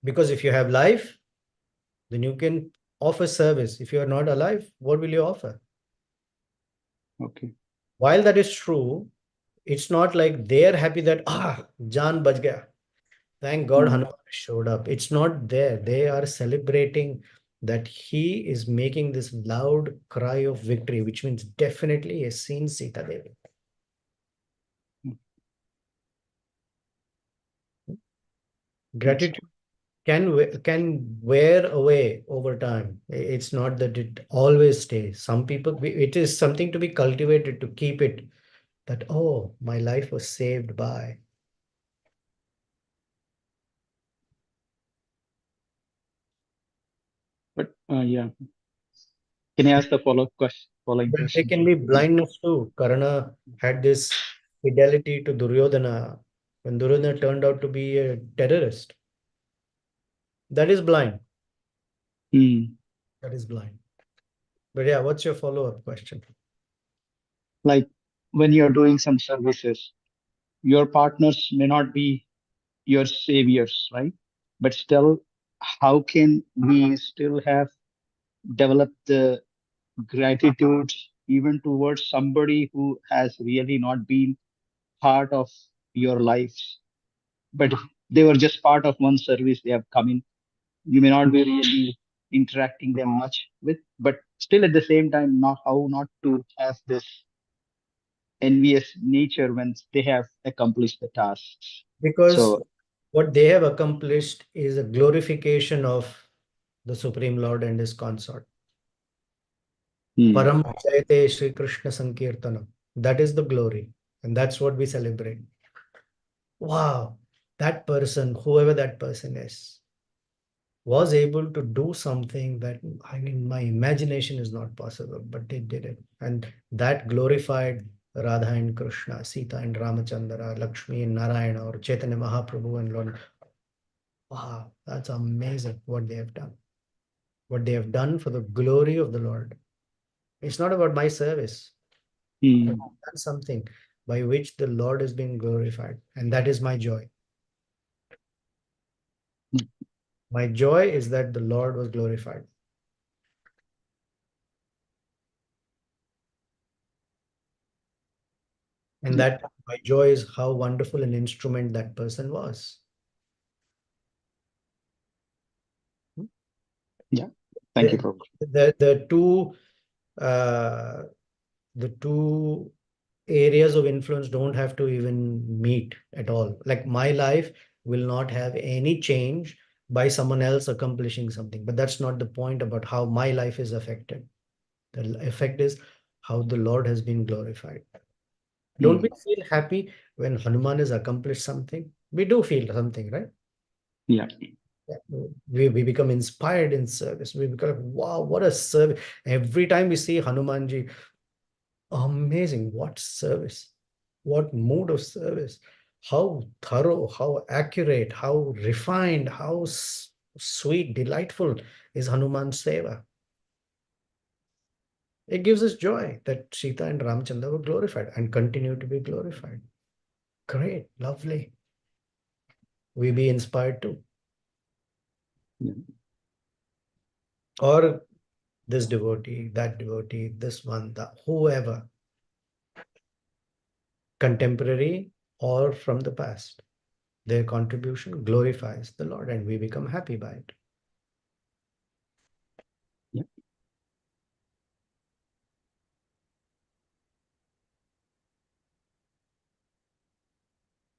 Because if you have life, then you can offer service. If you are not alive, what will you offer? okay. While that is true, it's not like they're happy that, Jaan bach gaya. Thank God Hmm, Hanuman showed up. It's not there. They are celebrating that he is making this loud cry of victory, which means definitely he has seen Sita Devi. hmm, Gratitude understood. can wear away over time. It's not that it always stays. Some people, it is something to be cultivated to keep it that, oh, my life was saved by. But yeah, can I ask the following But there question? can be blindness too. Karna had this fidelity to Duryodhana when Duryodhana turned out to be a terrorist. That is blind. Hmm. That is blind. But yeah, what's your follow-up question? Like when you're doing some services, your partners may not be your saviors, right? But still, how can we still have developed the gratitude even towards somebody who has really not been part of your lives, but they were just part of one service they have come in. You may not be really interacting them much with, but still at the same time, not how not to have this envious nature when they have accomplished the tasks. Because So, what they have accomplished is a glorification of the Supreme Lord and his consort. hmm, Param Jayate Shri Krishna Sankirtanam. That is the glory. And that's what we celebrate. Wow, that person, whoever that person is, was able to do something that I mean, my imagination is not possible, but they did it. And that glorified Radha and Krishna, Sita and Ramachandra, Lakshmi and Narayana, or Chaitanya Mahaprabhu and Lord. Wow, that's amazing what they have done. What they have done for the glory of the Lord. It's not about my service. I've hmm, done something by which the Lord is being glorified, and that is my joy. My joy is that the Lord was glorified. And yeah, that my joy is how wonderful an instrument that person was. yeah. Thank you, The, Prabhu. the two uh, the two areas of influence don't have to even meet at all. Like my life will not have any change by someone else accomplishing something, but that's not the point about how my life is affected. The effect is how the Lord has been glorified. Don't we Hmm, feel happy when Hanuman has accomplished something? We do feel something, right? yeah, Yeah. We become inspired in service. We become, wow, what a service. Every time we see Hanumanji, amazing. What service. What mode of service. How thorough, how accurate, how refined, how sweet, delightful is Hanuman's seva. It gives us joy that Sita and Ramchandra were glorified and continue to be glorified. Great, lovely. We be inspired too. yeah, Or this devotee, that devotee, this one, that whoever, contemporary or from the past, their contribution glorifies the Lord and we become happy by it. yeah.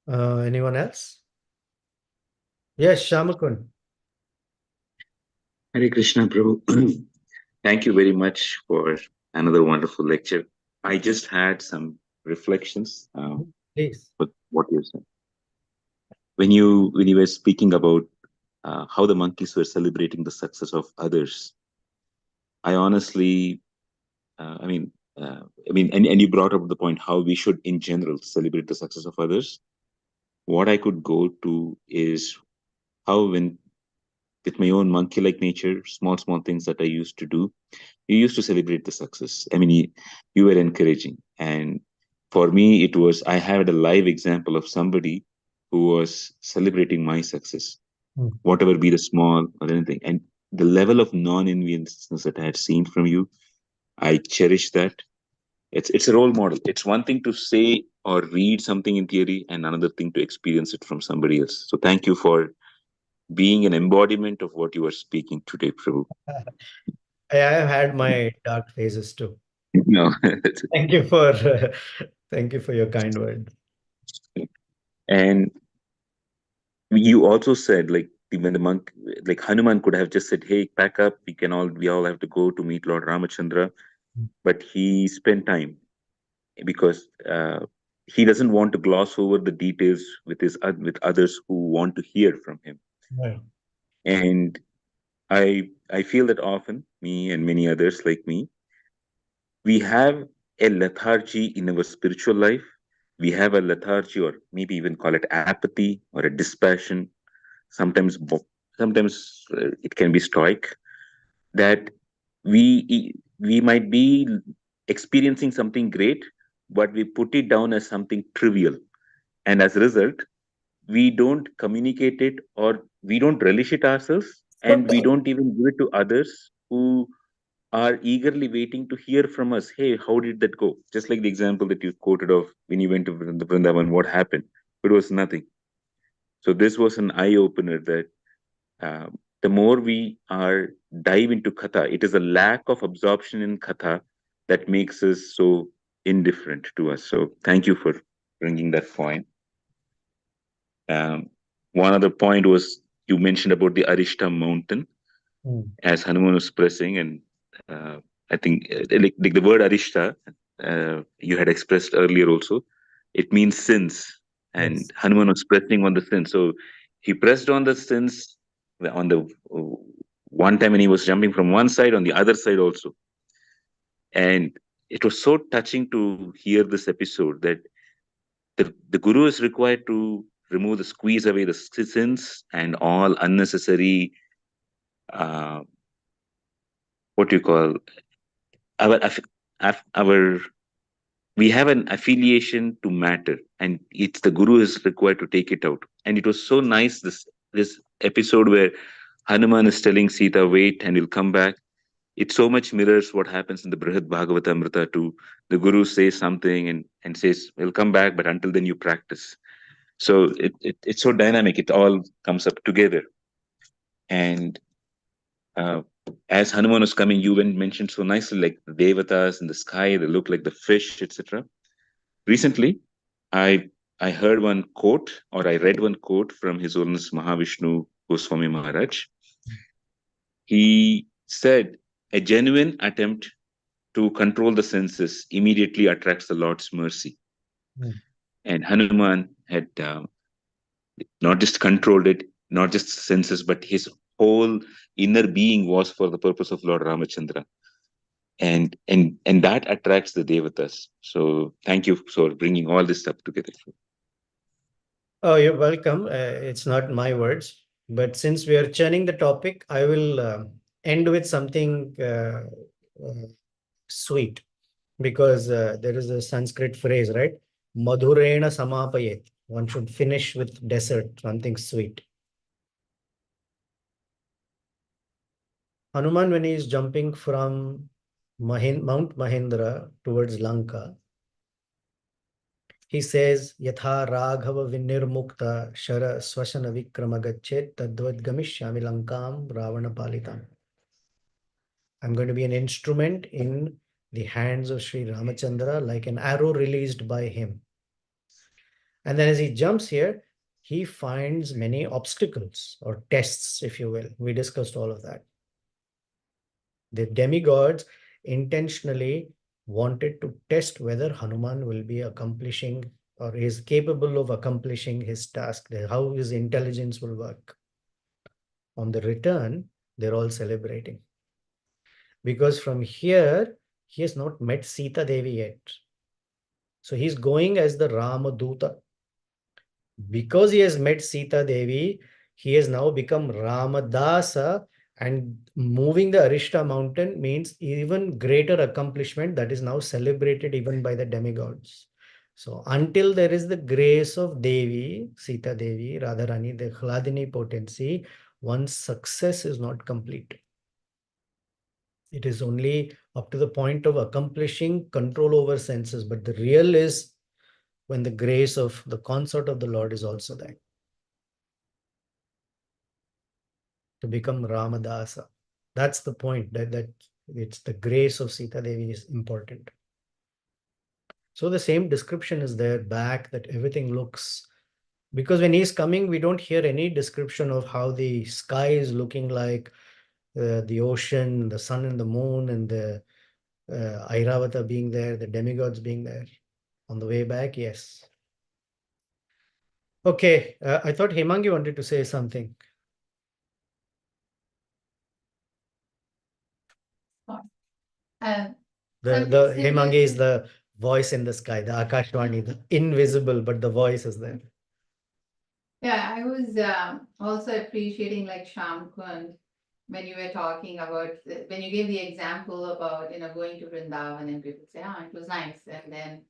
Anyone else? Yes, Shamakun. Hare Krishna, Prabhu. Thank you very much for another wonderful lecture. I just had some reflections Please. with what you said. When you were speaking about how the monkeys were celebrating the success of others, I honestly, I mean, and you brought up the point how we should, in general, celebrate the success of others. What I could go to is how, when with my own monkey-like nature, small things that I used to do, you used to celebrate the success. You were encouraging. And for me, it was, I had a live example of somebody who was celebrating my success, Hmm. whatever be the small or anything. And the level of non-enviousness that I had seen from you, I cherish that. It's a role model. It's one thing to say or read something in theory, and another thing to experience it from somebody else. So thank you for being an embodiment of what you are speaking today, Prabhu. I have had my dark phases too. No, Thank you for thank you for your kind word. and you also said, like, when the monk, like Hanuman could have just said, "Hey, pack up. We all have to go to meet Lord Ramachandra," but he spent time because he doesn't want to gloss over the details with others who want to hear from him. Right. And I feel that often, me and many others like me, we have a lethargy in our spiritual life. We have a lethargy, or maybe even call it apathy or a dispassion, sometimes sometimes it can be stoic, that we might be experiencing something great, but we put it down as something trivial, and as a result, we don't communicate it, or we don't relish it ourselves, and we don't even give it to others who are eagerly waiting to hear from us. Hey, how did that go? Just like the example that you quoted of when you went to Vrindavan, what happened? It was nothing. So this was an eye opener that uh, the more we are dive into katha, it is a lack of absorption in katha that makes us so indifferent to us. So thank you for bringing that point. Um, one other point was you mentioned about the Arishta mountain as Hanuman was pressing, and I think like the word Arishta, you had expressed earlier also, it means sins, and Yes. Hanuman was pressing on the sins. So he pressed on the sins on the one time, and he was jumping from one side on the other side also, and it was so touching to hear this episode that the guru is required to remove the squeeze away the sins and all unnecessary uh, what do you call our our we have an affiliation to matter, and it's the guru is required to take it out. And it was so nice, this episode where Hanuman is telling Sita, wait and you'll come back. It so much mirrors what happens in the Brihad Bhagavatamrita too. The guru says something and says, we'll come back, but until then you practice. So it's so dynamic, it all comes up together. And uh, as Hanuman was coming, you mentioned so nicely, like the devatas in the sky, they look like the fish, etc. Recently, I I heard one quote, or I read one quote from His Holiness Mahavishnu Goswami Maharaj. He said, a genuine attempt to control the senses immediately attracts the Lord's mercy. And Hanuman had not just controlled it, not just senses, but his whole inner being was for the purpose of Lord Ramachandra. And that attracts the devatas. So thank you for bringing all this stuff together. Oh, you're welcome. It's not my words, but since we are churning the topic, I will end with something sweet, because there is a Sanskrit phrase, right? Madhurena samapayet. One should finish with dessert, something sweet. Hanuman, when he is jumping from Mount Mahendra towards Lanka, he says, Yatha Raghava Vinirmukta Shara Swasana Vikrama Gachet Tadvad Gamishyami Lankam Ravana Palitam. I'm going to be an instrument in the hands of Sri Ramachandra, like an arrow released by him. And then as he jumps here, he finds many obstacles or tests, if you will. We discussed all of that. The demigods intentionally wanted to test whether Hanuman will be accomplishing or is capable of accomplishing his task, how his intelligence will work. On the return, they're all celebrating. Because from here, he has not met Sita Devi yet. So he's going as the Ramaduta. Because he has met Sita Devi, he has now become Ramadasa, and moving the Arishta mountain means even greater accomplishment that is now celebrated even by the demigods. So until there is the grace of Devi, Sita Devi, Radharani, the Hladini potency, one's success is not complete. It is only up to the point of accomplishing control over senses, but the real is when the grace of the consort of the Lord is also there. To become Ramadasa. That's the point, that it's the grace of Sita Devi is important. So the same description is there back, that everything looks, because when he's coming, we don't hear any description of how the sky is looking like, the ocean, the sun and the moon, and the Airavata being there, the demigods being there. On the way back, yes. Okay, I thought Hemangi wanted to say something. The Hemangi is the voice in the sky, the Akashvani, the invisible, but the voice is there. Yeah, I was also appreciating like Shamkund when you were talking about when you gave the example about going to Vrindavan and people say, it was nice, and then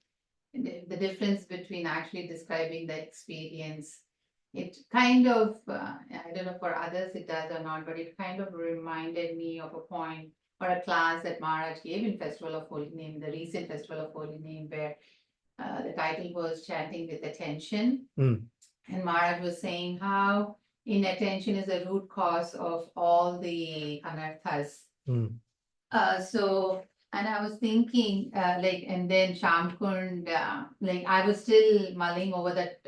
the difference between actually describing the experience, it kind of I don't know for others it does or not, but it kind of reminded me of a point or a class that Maharaj gave in Festival of Holy Name, the recent Festival of Holy Name, where the title was Chanting with Attention. And Maharaj was saying how inattention is a root cause of all the anarthas. And I was thinking, and then Shamkund, I was still mulling over that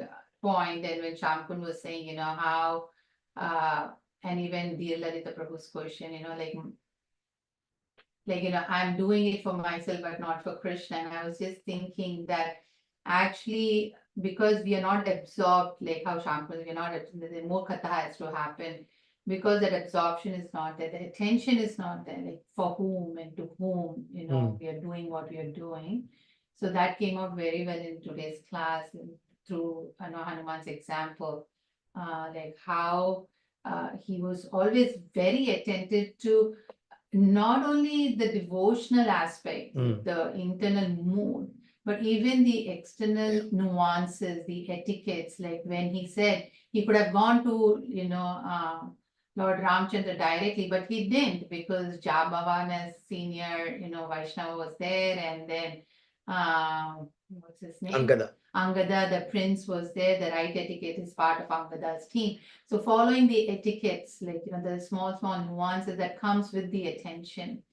point, and when Shamkund was saying, how, and even Dear Lalita Prabhu's question, I'm doing it for myself, but not for Krishna. And I was just thinking that actually, because we are not absorbed, like how Shamkund, we are not, the more katha has to happen, because that absorption is not there, the attention is not there, like for whom and to whom, we are doing what we are doing. So that came out very well in today's class through Hanuman's example, like how he was always very attentive to not only the devotional aspect, the internal mood, but even the external nuances, the etiquettes, like when he said he could have gone to, Lord Ramchandra directly, but he didn't because Jambavan as senior, Vaishnava was there, and then what's his name? Angada, the prince was there. The right etiquette is part of Angada's team. So following the etiquettes, like the small nuances that comes with the attention.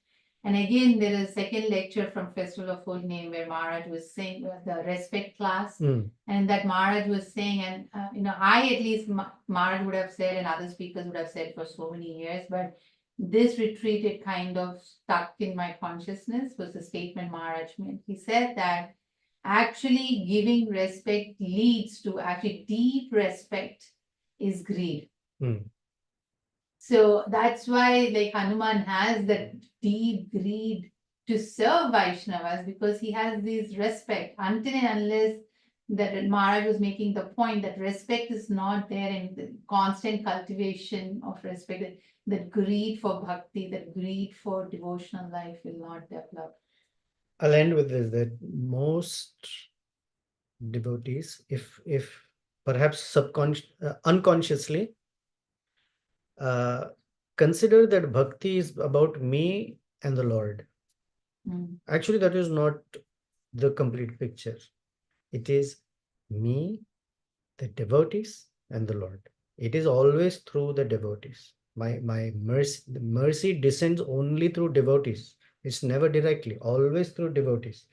And again, there is a second lecture from Festival of Holy Name where Maharaj was saying the respect class, and that Maharaj was saying, and I at least Maharaj would have said, and other speakers would have said for so many years, but this retreat it kind of stuck in my consciousness was the statement Maharaj made. He said that actually giving respect leads to actually deep respect is greed. So that's why like Hanuman has that deep greed to serve Vaishnavas, because he has this respect until and unless that Maharaj was making the point that respect is not there in the constant cultivation of respect, that greed for bhakti, that greed for devotional life will not develop. I'll end with this, that most devotees, if perhaps unconsciously, consider that bhakti is about me and the Lord. Actually, that is not the complete picture. It is me, the devotees, and the Lord. It is always through the devotees. My mercy descends only through devotees. It's never directly, always through devotees.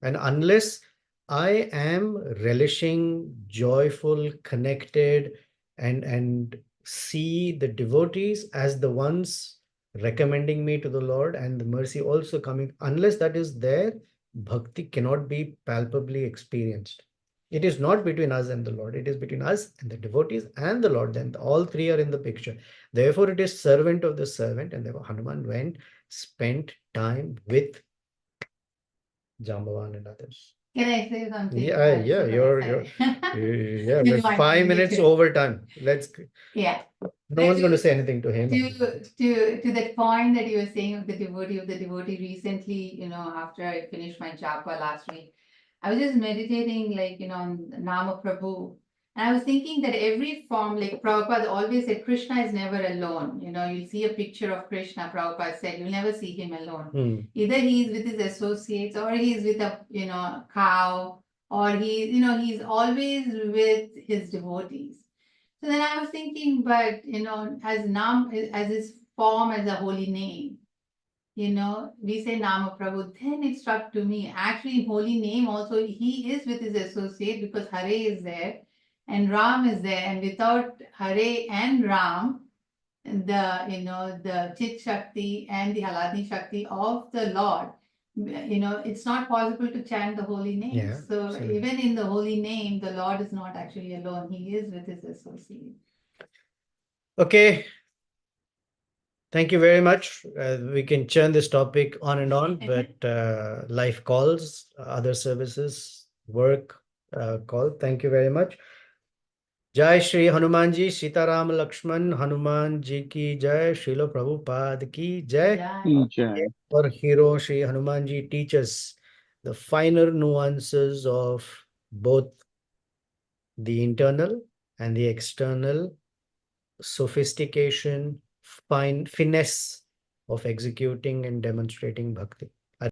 And unless I am relishing, joyful, connected, and see the devotees as the ones recommending me to the Lord and the mercy also coming, unless that is there, bhakti cannot be palpably experienced. It is not between us and the Lord. It is between us and the devotees and the Lord. Then all three are in the picture. Therefore, it is servant of the servant. And therefore, Hanuman went, spent time with Jambavan and others. Can I say something? Yeah, you're we're 5 minutes over time. No one's going to say anything to him. To that point that you were saying of the devotee recently, after I finished my japa last week, I was just meditating on Nama Prabhu. And I was thinking that every form, like Prabhupada always said, Krishna is never alone. You see a picture of Krishna, Prabhupada said, you'll never see him alone. Either he's with his associates or he's with a cow, or he's always with his devotees. So then I was thinking, but as his form as a holy name, we say Nama Prabhu, then it struck to me, actually holy name also, he is with his associate because Hare is there and Ram is there, and without Hare and Ram, the Chit Shakti and the Haladni Shakti of the Lord, it's not possible to chant the holy name. Yeah, so absolutely. Even in the holy name, the Lord is not actually alone. He is with his associate. Okay. Thank you very much. We can churn this topic on and on, but life calls, other services, work call. Thank you very much. जय श्री हनुमान जी, सीताराम लक्ष्मण हनुमान जी की जय, श्रील प्रभुपाद की जय. Jai. Our hero Sri Hanumanji teaches the finer nuances of both the internal and the external sophistication, finesse of executing and demonstrating bhakti.